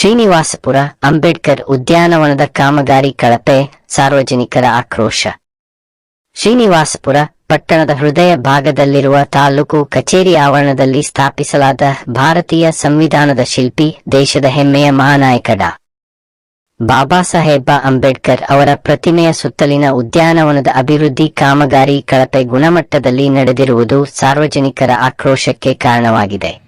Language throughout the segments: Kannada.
ಶ್ರೀನಿವಾಸಪುರ ಅಂಬೇಡ್ಕರ್ ಉದ್ಯಾನವನದ ಕಾಮಗಾರಿ ಕಳಪೆ, ಸಾರ್ವಜನಿಕರ ಆಕ್ರೋಶ. ಶ್ರೀನಿವಾಸಪುರ ಪಟ್ಟಣದ ಹೃದಯ ಭಾಗದಲ್ಲಿರುವ ತಾಲೂಕು ಕಚೇರಿ ಆವರಣದಲ್ಲಿ ಸ್ಥಾಪಿಸಲಾದ ಭಾರತೀಯ ಸಂವಿಧಾನದ ಶಿಲ್ಪಿ, ದೇಶದ ಹೆಮ್ಮೆಯ ಮಹಾನಾಯಕ ಡಾ. ಬಾಬಾ ಸಾಹೇಬ ಅಂಬೇಡ್ಕರ್ ಅವರ ಪ್ರತಿಮೆಯ ಸುತ್ತಲಿನ ಉದ್ಯಾನವನದ ಅಭಿವೃದ್ಧಿ ಕಾಮಗಾರಿ ಕಳಪೆ ಗುಣಮಟ್ಟದಲ್ಲಿ ನಡೆದಿರುವುದು ಸಾರ್ವಜನಿಕರ ಆಕ್ರೋಶಕ್ಕೆ ಕಾರಣವಾಗಿದೆ.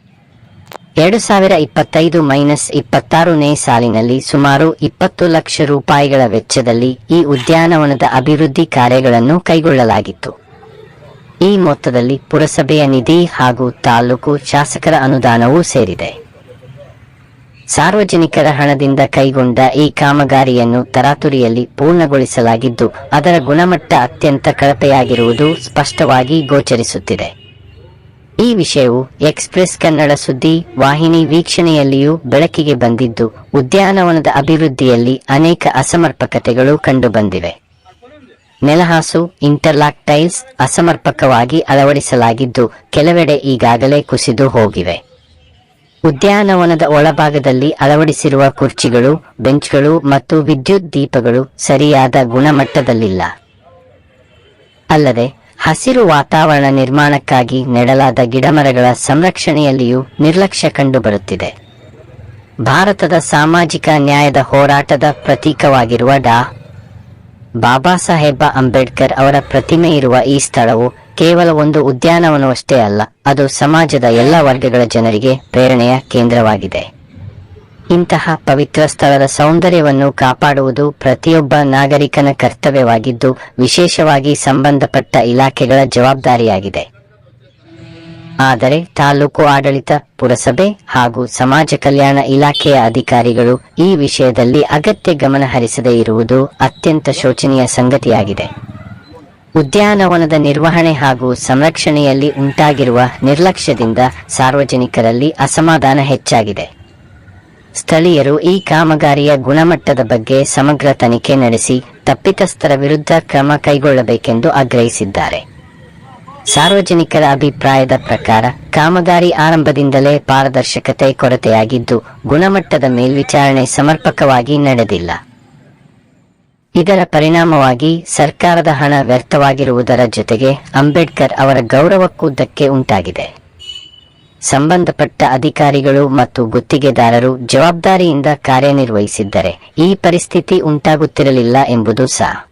2025-26ನೇ ಸಾಲಿನಲ್ಲಿ ಸುಮಾರು 20 ಲಕ್ಷ ರೂಪಾಯಿಗಳ ವೆಚ್ಚದಲ್ಲಿ ಈ ಉದ್ಯಾನವನದ ಅಭಿವೃದ್ಧಿ ಕಾರ್ಯಗಳನ್ನು ಕೈಗೊಳ್ಳಲಾಗಿತ್ತು. ಈ ಮೊತ್ತದಲ್ಲಿ ಪುರಸಭೆಯ ನಿಧಿ ಹಾಗೂ ತಾಲೂಕು ಶಾಸಕರ ಅನುದಾನವೂ ಸೇರಿದೆ. ಸಾರ್ವಜನಿಕರ ಹಣದಿಂದ ಕೈಗೊಂಡ ಈ ಕಾಮಗಾರಿಯನ್ನು ತರಾತುರಿಯಲ್ಲಿ ಪೂರ್ಣಗೊಳಿಸಲಾಗಿದ್ದು, ಅದರ ಗುಣಮಟ್ಟ ಅತ್ಯಂತ ಕಳಪೆಯಾಗಿರುವುದು ಸ್ಪಷ್ಟವಾಗಿ ಗೋಚರಿಸುತ್ತಿದೆ. ಈ ವಿಷಯವು ಎಕ್ಸ್‌ಪ್ರೆಸ್ ಕನ್ನಡ ಸುದ್ದಿ ವಾಹಿನಿ ವೀಕ್ಷಣೆಯಲ್ಲಿಯೂ ಬೆಳಕಿಗೆ ಬಂದಿದ್ದು, ಉದ್ಯಾನವನದ ಅಭಿವೃದ್ಧಿಯಲ್ಲಿ ಅನೇಕ ಅಸಮರ್ಪಕತೆಗಳು ಕಂಡುಬಂದಿವೆ. ನೆಲಹಾಸು, ಇಂಟರ್ಲಾಕ್ ಟೈಲ್ಸ್ ಅಸಮರ್ಪಕವಾಗಿ ಅಳವಡಿಸಲಾಗಿದ್ದು, ಕೆಲವೆಡೆ ಈಗಾಗಲೇ ಕುಸಿದು ಹೋಗಿವೆ. ಉದ್ಯಾನವನದ ಒಳಭಾಗದಲ್ಲಿ ಅಳವಡಿಸಿರುವ ಕುರ್ಚಿಗಳು, ಬೆಂಚ್ಗಳು ಮತ್ತು ವಿದ್ಯುತ್ ದೀಪಗಳು ಸರಿಯಾದ ಗುಣಮಟ್ಟದಲ್ಲಿಲ್ಲ. ಅಲ್ಲದೆ ಹಸಿರು ವಾತಾವರಣ ನಿರ್ಮಾಣಕ್ಕಾಗಿ ನೆಡಲಾದ ಗಿಡಮರಗಳ ಸಂರಕ್ಷಣೆಯಲ್ಲಿಯೂ ನಿರ್ಲಕ್ಷ್ಯ ಕಂಡುಬರುತ್ತಿದೆ. ಭಾರತದ ಸಾಮಾಜಿಕ ನ್ಯಾಯದ ಹೋರಾಟದ ಪ್ರತೀಕವಾಗಿರುವ ಡಾ. ಬಾಬಾ ಸಾಹೇಬ ಅಂಬೇಡ್ಕರ್ ಅವರ ಪ್ರತಿಮೆ ಇರುವ ಈ ಸ್ಥಳವು ಕೇವಲ ಒಂದು ಉದ್ಯಾನವನವಷ್ಟೇ ಅಲ್ಲ, ಅದು ಸಮಾಜದ ಎಲ್ಲ ವರ್ಗಗಳ ಜನರಿಗೆ ಪ್ರೇರಣೆಯ ಕೇಂದ್ರವಾಗಿದೆ. ಇಂತಹ ಪವಿತ್ರ ಸ್ಥಳದ ಸೌಂದರ್ಯವನ್ನು ಕಾಪಾಡುವುದು ಪ್ರತಿಯೊಬ್ಬ ನಾಗರಿಕನ ಕರ್ತವ್ಯವಾಗಿದ್ದು, ವಿಶೇಷವಾಗಿ ಸಂಬಂಧಪಟ್ಟ ಇಲಾಖೆಗಳ ಜವಾಬ್ದಾರಿಯಾಗಿದೆ. ಆದರೆ ತಾಲೂಕು ಆಡಳಿತ, ಪುರಸಭೆ ಹಾಗೂ ಸಮಾಜ ಕಲ್ಯಾಣ ಇಲಾಖೆಯ ಅಧಿಕಾರಿಗಳು ಈ ವಿಷಯದಲ್ಲಿ ಅಗತ್ಯ ಗಮನ ಹರಿಸದೇ ಇರುವುದು ಅತ್ಯಂತ ಶೋಚನೀಯ ಸಂಗತಿಯಾಗಿದೆ. ಉದ್ಯಾನವನದ ನಿರ್ವಹಣೆ ಹಾಗೂ ಸಂರಕ್ಷಣೆಯಲ್ಲಿ ಉಂಟಾಗಿರುವ ನಿರ್ಲಕ್ಷ್ಯದಿಂದ ಸಾರ್ವಜನಿಕರಲ್ಲಿ ಅಸಮಾಧಾನ ಹೆಚ್ಚಾಗಿದೆ. ಸ್ಥಳೀಯರು ಈ ಕಾಮಗಾರಿಯ ಗುಣಮಟ್ಟದ ಬಗ್ಗೆ ಸಮಗ್ರ ತನಿಖೆ ನಡೆಸಿ ತಪ್ಪಿತಸ್ಥರ ವಿರುದ್ಧ ಕ್ರಮ ಕೈಗೊಳ್ಳಬೇಕೆಂದು ಆಗ್ರಹಿಸಿದ್ದಾರೆ. ಸಾರ್ವಜನಿಕರ ಅಭಿಪ್ರಾಯದ ಪ್ರಕಾರ ಕಾಮಗಾರಿ ಆರಂಭದಿಂದಲೇ ಪಾರದರ್ಶಕತೆ ಕೊರತೆಯಾಗಿದ್ದು, ಗುಣಮಟ್ಟದ ಮೇಲ್ವಿಚಾರಣೆ ಸಮರ್ಪಕವಾಗಿ ನಡೆದಿಲ್ಲ. ಇದರ ಪರಿಣಾಮವಾಗಿ ಸರ್ಕಾರದ ಹಣ ವ್ಯರ್ಥವಾಗಿರುವುದರ ಜೊತೆಗೆ ಅಂಬೇಡ್ಕರ್ ಅವರ ಗೌರವಕ್ಕೂ ಧಕ್ಕೆ ಉಂಟಾಗಿದೆ. ಸಂಬಂಧಪಟ್ಟ ಅಧಿಕಾರಿಗಳು ಮತ್ತು ಗುತ್ತಿಗೆದಾರರು ಜವಾಬ್ದಾರಿಯಿಂದ ಕಾರ್ಯನಿರ್ವಹಿಸಿದ್ದರೆ ಈ ಪರಿಸ್ಥಿತಿ ಉಂಟಾಗುತ್ತಿರಲಿಲ್ಲ ಎಂಬುದು ಸಹ